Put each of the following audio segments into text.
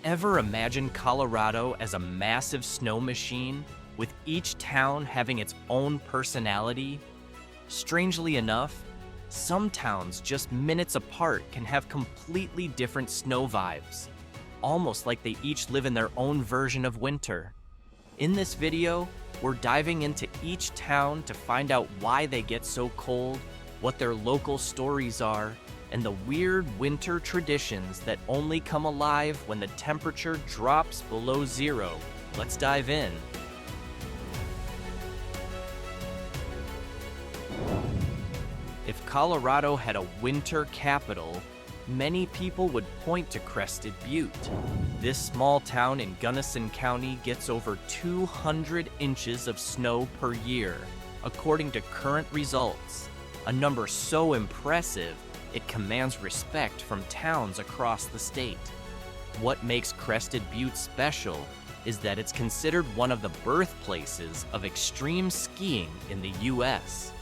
Ever imagine Colorado as a massive snow machine, with each town having its own personality? Strangely enough, some towns just minutes apart can have completely different snow vibes, almost like they each live in their own version of winter. In this video, we're diving into each town to find out why they get so cold, what their local stories are, and the weird winter traditions that only come alive when the temperature drops below zero. Let's dive in. If Colorado had a winter capital, many people would point to Crested Butte. This small town in Gunnison County gets over 200 inches of snow per year, according to current results, a number so impressive it commands respect from towns across the state. What makes Crested Butte special is that it's considered one of the birthplaces of extreme skiing in the US.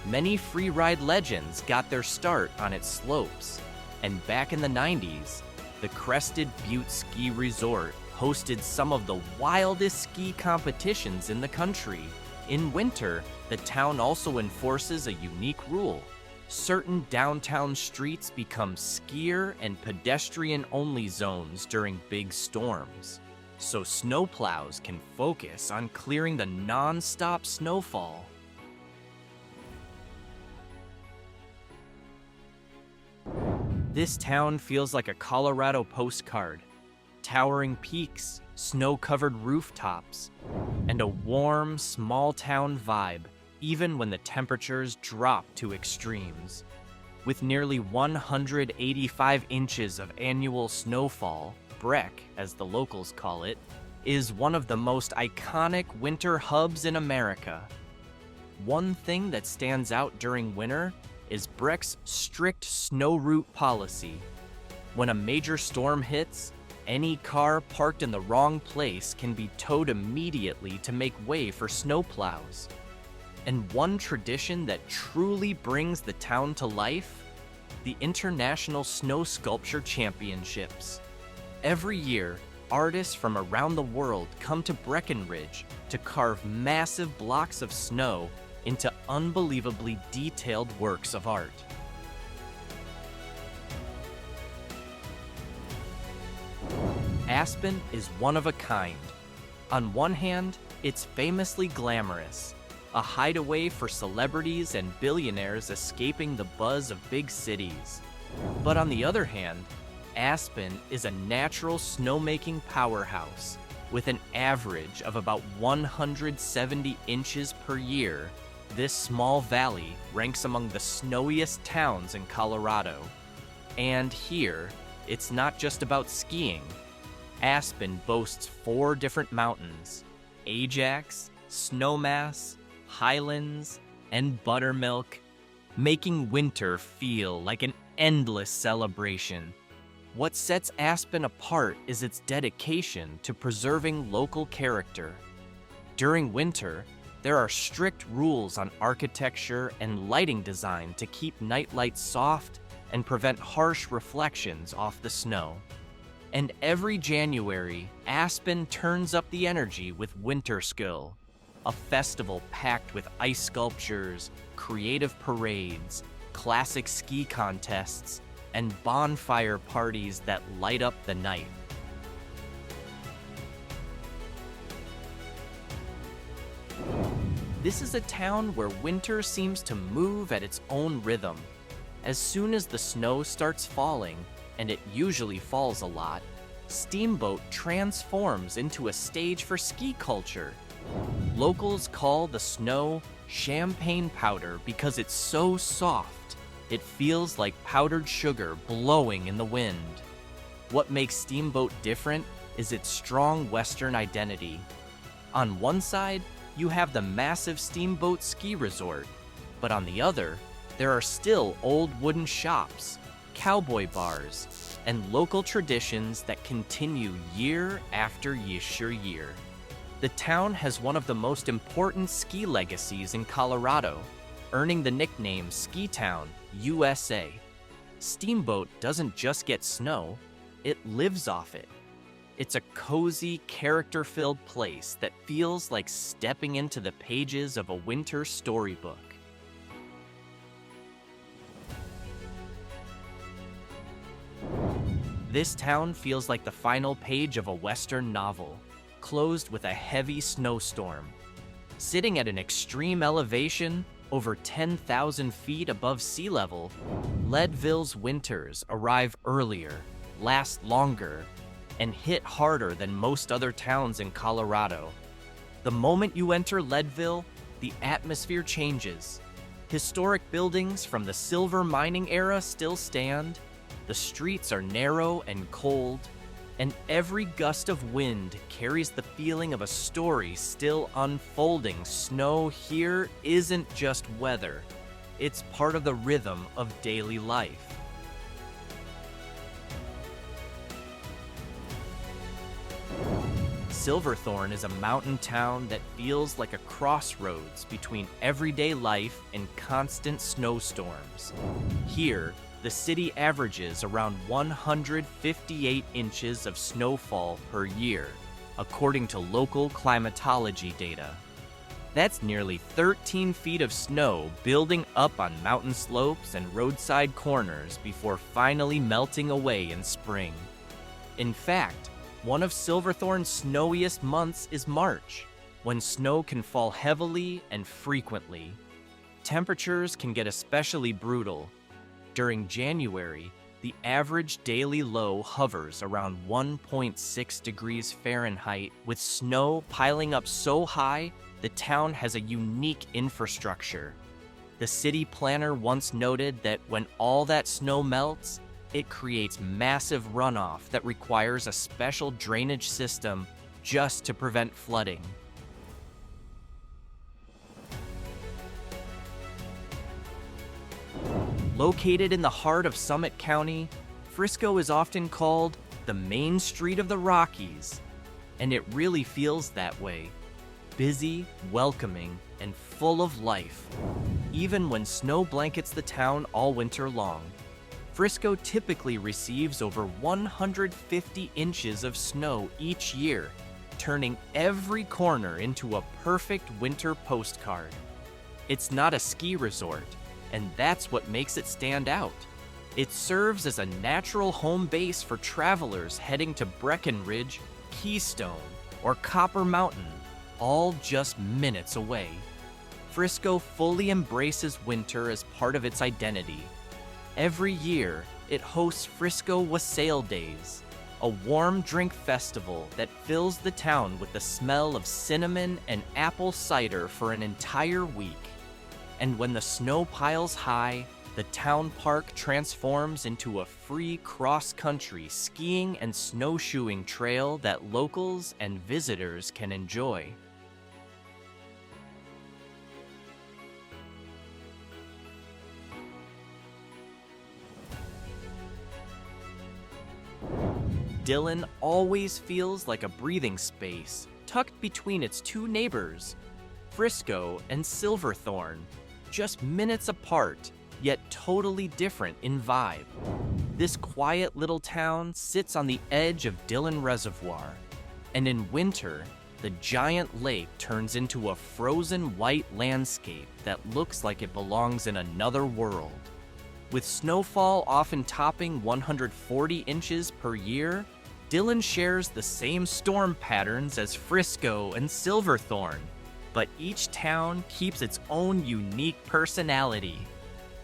Many freeride legends got their start on its slopes, and back in the 90s, the Crested Butte Ski Resort hosted some of the wildest ski competitions in the country. In winter, the town also enforces a unique rule. Certain downtown streets become skier and pedestrian-only zones during big storms, so snowplows can focus on clearing the non-stop snowfall. This town feels like a Colorado postcard. Towering peaks, snow-covered rooftops, and a warm, small-town vibe, even when the temperatures drop to extremes. With nearly 185 inches of annual snowfall, Breck, as the locals call it, is one of the most iconic winter hubs in America. One thing that stands out during winter is Breck's strict snow route policy. When a major storm hits, any car parked in the wrong place can be towed immediately to make way for snowplows. And one tradition that truly brings the town to life? The International Snow Sculpture Championships. Every year, artists from around the world come to Breckenridge to carve massive blocks of snow into unbelievably detailed works of art. Aspen is one of a kind. On one hand, it's famously glamorous, a hideaway for celebrities and billionaires escaping the buzz of big cities. But on the other hand, Aspen is a natural snowmaking powerhouse with an average of about 170 inches per year. This small valley ranks among the snowiest towns in Colorado. And here, it's not just about skiing. Aspen boasts 4 different mountains: Ajax, Snowmass, Highlands, and Buttermilk, making winter feel like an endless celebration. What sets Aspen apart is its dedication to preserving local character. During winter, there are strict rules on architecture and lighting design to keep nightlights soft and prevent harsh reflections off the snow. And every January, Aspen turns up the energy with Winter Skill, a festival packed with ice sculptures, creative parades, classic ski contests, and bonfire parties that light up the night. This is a town where winter seems to move at its own rhythm. As soon as the snow starts falling, and it usually falls a lot, Steamboat transforms into a stage for ski culture. Locals call the snow champagne powder because it's so soft, it feels like powdered sugar blowing in the wind. What makes Steamboat different is its strong Western identity. On one side, you have the massive Steamboat Ski Resort, but on the other, there are still old wooden shops, cowboy bars, and local traditions that continue year after year. The town has one of the most important ski legacies in Colorado, earning the nickname Ski Town, USA. Steamboat doesn't just get snow, it lives off it. It's a cozy, character-filled place that feels like stepping into the pages of a winter storybook. This town feels like the final page of a Western novel, closed with a heavy snowstorm. Sitting at an extreme elevation, over 10,000 feet above sea level, Leadville's winters arrive earlier, last longer, and hit harder than most other towns in Colorado. The moment you enter Leadville, the atmosphere changes. Historic buildings from the silver mining era still stand, the streets are narrow and cold, and every gust of wind carries the feeling of a story still unfolding. Snow here isn't just weather, it's part of the rhythm of daily life. Silverthorne is a mountain town that feels like a crossroads between everyday life and constant snowstorms. Here, the city averages around 158 inches of snowfall per year, according to local climatology data. That's nearly 13 feet of snow building up on mountain slopes and roadside corners before finally melting away in spring. In fact, one of Silverthorne's snowiest months is March, when snow can fall heavily and frequently. Temperatures can get especially brutal. During January, the average daily low hovers around 1.6 degrees Fahrenheit, with snow piling up so high, the town has a unique infrastructure. The city planner once noted that when all that snow melts, it creates massive runoff that requires a special drainage system just to prevent flooding. Located in the heart of Summit County, Frisco is often called the Main Street of the Rockies, and it really feels that way. Busy, welcoming, and full of life. Even when snow blankets the town all winter long, Frisco typically receives over 150 inches of snow each year, turning every corner into a perfect winter postcard. It's not a ski resort, and that's what makes it stand out. It serves as a natural home base for travelers heading to Breckenridge, Keystone, or Copper Mountain, all just minutes away. Frisco fully embraces winter as part of its identity. Every year, it hosts Frisco Wassail Days, a warm drink festival that fills the town with the smell of cinnamon and apple cider for an entire week. And when the snow piles high, the town park transforms into a free cross-country skiing and snowshoeing trail that locals and visitors can enjoy. Dillon always feels like a breathing space, tucked between its two neighbors, Frisco and Silverthorne, just minutes apart, yet totally different in vibe. This quiet little town sits on the edge of Dillon Reservoir, and in winter, the giant lake turns into a frozen white landscape that looks like it belongs in another world. With snowfall often topping 140 inches per year, Dillon shares the same storm patterns as Frisco and Silverthorne, but each town keeps its own unique personality.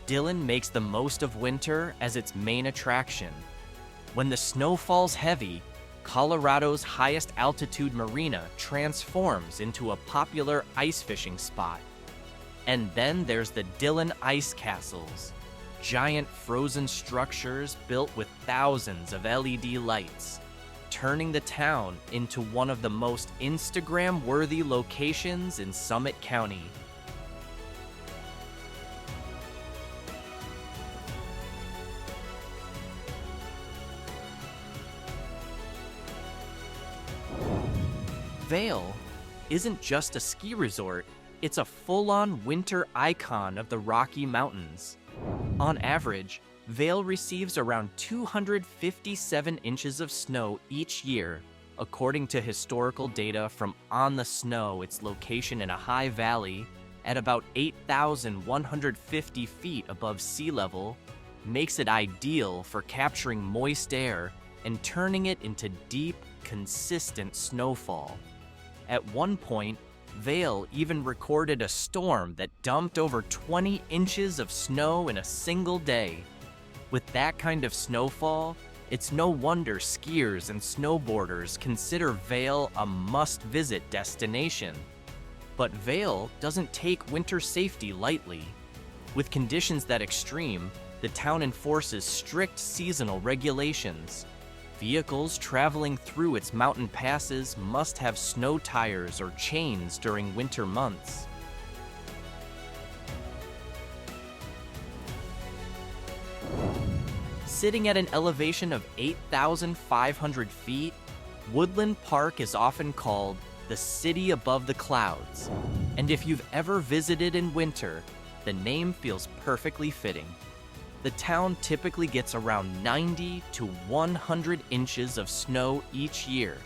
Dillon makes the most of winter as its main attraction. When the snow falls heavy, Colorado's highest altitude marina transforms into a popular ice fishing spot. And then there's the Dillon Ice Castles, giant frozen structures built with thousands of LED lights, turning the town into one of the most Instagram-worthy locations in Summit County. Vail isn't just a ski resort, it's a full-on winter icon of the Rocky Mountains. On average, Vail receives around 257 inches of snow each year, According to historical data from On the Snow, its location in a high valley at about 8,150 feet above sea level makes it ideal for capturing moist air and turning it into deep, consistent snowfall. At one point, Vail even recorded a storm that dumped over 20 inches of snow in a single day. With that kind of snowfall, it's no wonder skiers and snowboarders consider Vail a must-visit destination. But Vail doesn't take winter safety lightly. With conditions that extreme, the town enforces strict seasonal regulations. Vehicles traveling through its mountain passes must have snow tires or chains during winter months. Sitting at an elevation of 8,500 feet, Woodland Park is often called the city above the clouds. And if you've ever visited in winter, the name feels perfectly fitting. The town typically gets around 90 to 100 inches of snow each year,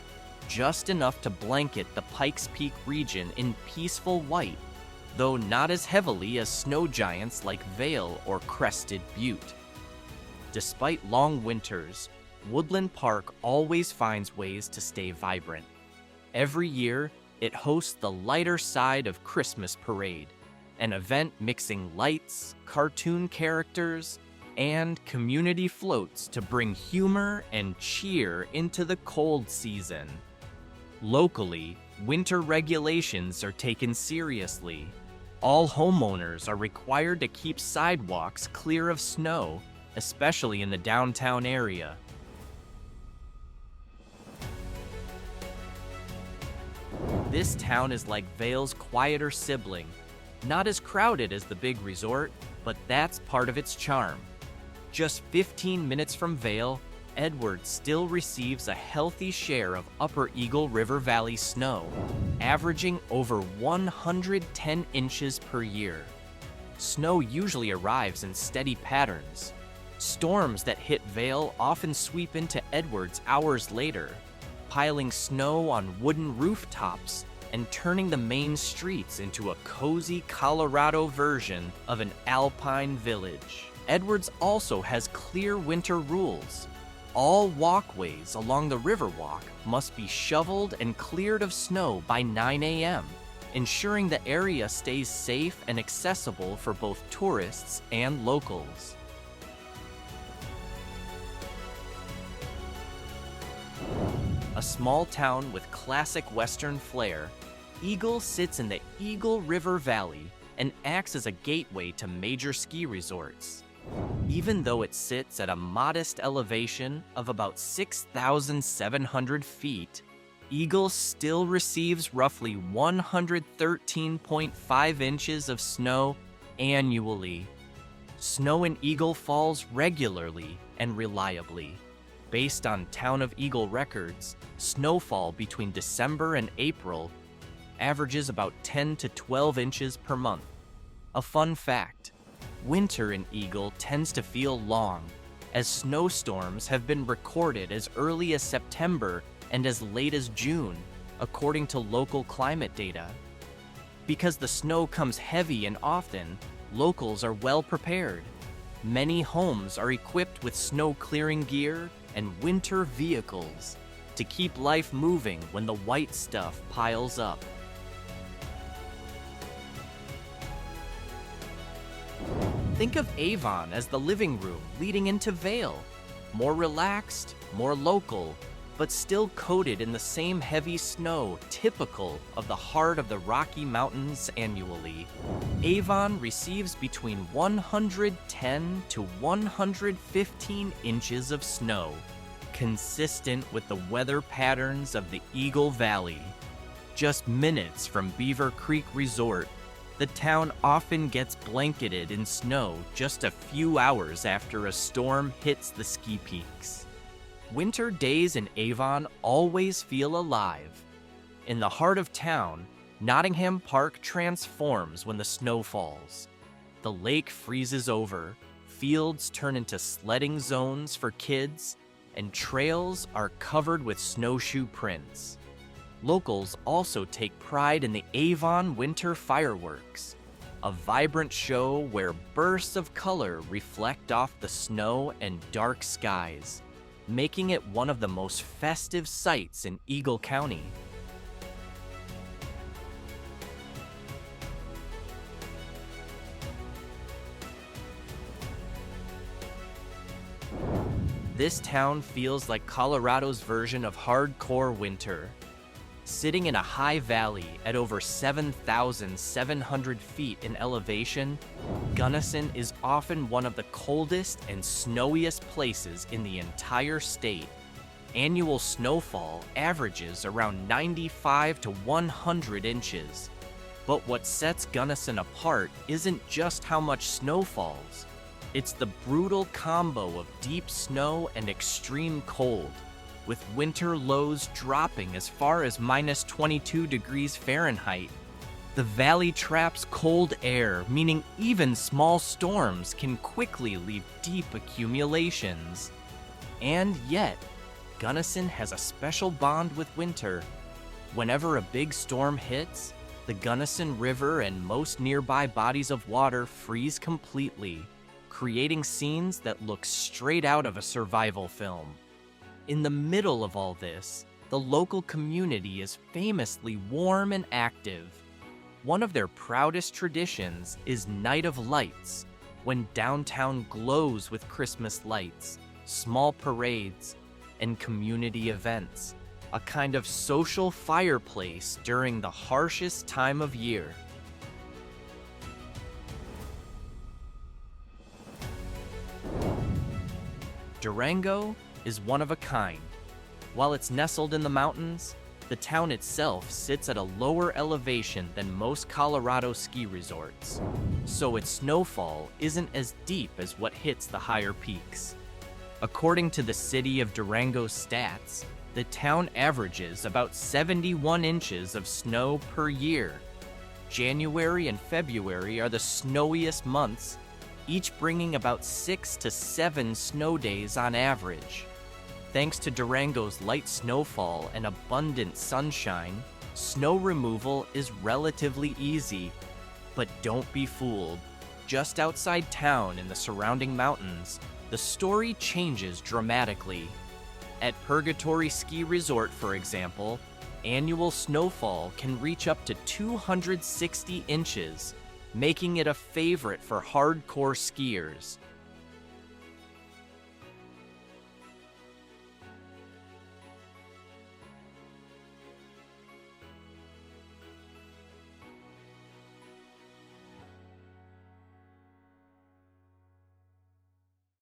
just enough to blanket the Pikes Peak region in peaceful white, though not as heavily as snow giants like Vail or Crested Butte. Despite long winters, Woodland Park always finds ways to stay vibrant. Every year, it hosts the Lighter Side of Christmas Parade, an event mixing lights, cartoon characters, and community floats to bring humor and cheer into the cold season. Locally, winter regulations are taken seriously. All homeowners are required to keep sidewalks clear of snow, especially in the downtown area. This town is like Vail's quieter sibling, not as crowded as the big resort, but that's part of its charm. Just 15 minutes from Vail, Edwards still receives a healthy share of Upper Eagle River Valley snow, averaging over 110 inches per year. Snow usually arrives in steady patterns. Storms that hit Vail often sweep into Edwards hours later, piling snow on wooden rooftops and turning the main streets into a cozy Colorado version of an alpine village. Edwards also has clear winter rules. All walkways along the Riverwalk must be shoveled and cleared of snow by 9 a.m., ensuring the area stays safe and accessible for both tourists and locals. A small town with classic Western flair, Eagle sits in the Eagle River Valley and acts as a gateway to major ski resorts. Even though it sits at a modest elevation of about 6,700 feet, Eagle still receives roughly 113.5 inches of snow annually. Snow in Eagle falls regularly and reliably. Based on Town of Eagle records, snowfall between December and April averages about 10 to 12 inches per month. A fun fact, winter in Eagle tends to feel long, as snowstorms have been recorded as early as September and as late as June, according to local climate data. Because the snow comes heavy and often, locals are well prepared. Many homes are equipped with snow clearing gear and winter vehicles to keep life moving when the white stuff piles up. Think of Avon as the living room leading into Vail. More relaxed, more local, but still coated in the same heavy snow typical of the heart of the Rocky Mountains annually. Avon receives between 110 to 115 inches of snow, consistent with the weather patterns of the Eagle Valley. Just minutes from Beaver Creek Resort, the town often gets blanketed in snow just a few hours after a storm hits the ski peaks. Winter days in Avon always feel alive. In the heart of town, Nottingham Park transforms when the snow falls. The lake freezes over, fields turn into sledding zones for kids, and trails are covered with snowshoe prints. Locals also take pride in the Avon winter fireworks, a vibrant show where bursts of color reflect off the snow and dark skies, making it one of the most festive sights in Eagle County. This town feels like Colorado's version of hardcore winter. Sitting in a high valley at over 7,700 feet in elevation, Gunnison is often one of the coldest and snowiest places in the entire state. Annual snowfall averages around 95 to 100 inches. But what sets Gunnison apart isn't just how much snow falls. It's the brutal combo of deep snow and extreme cold, with winter lows dropping as far as minus 22 degrees Fahrenheit. The valley traps cold air, meaning even small storms can quickly leave deep accumulations. And yet, Gunnison has a special bond with winter. Whenever a big storm hits, the Gunnison River and most nearby bodies of water freeze completely, creating scenes that look straight out of a survival film. In the middle of all this, the local community is famously warm and active. One of their proudest traditions is Night of Lights, when downtown glows with Christmas lights, small parades, and community events, a kind of social fireplace during the harshest time of year. Durango is one of a kind. While it's nestled in the mountains, the town itself sits at a lower elevation than most Colorado ski resorts, so its snowfall isn't as deep as what hits the higher peaks. According to the City of Durango's stats, the town averages about 71 inches of snow per year. January and February are the snowiest months, each bringing about 6 to 7 snow days on average. Thanks to Durango's light snowfall and abundant sunshine, snow removal is relatively easy. But don't be fooled. Just outside town in the surrounding mountains, the story changes dramatically. At Purgatory Ski Resort, for example, annual snowfall can reach up to 260 inches, making it a favorite for hardcore skiers.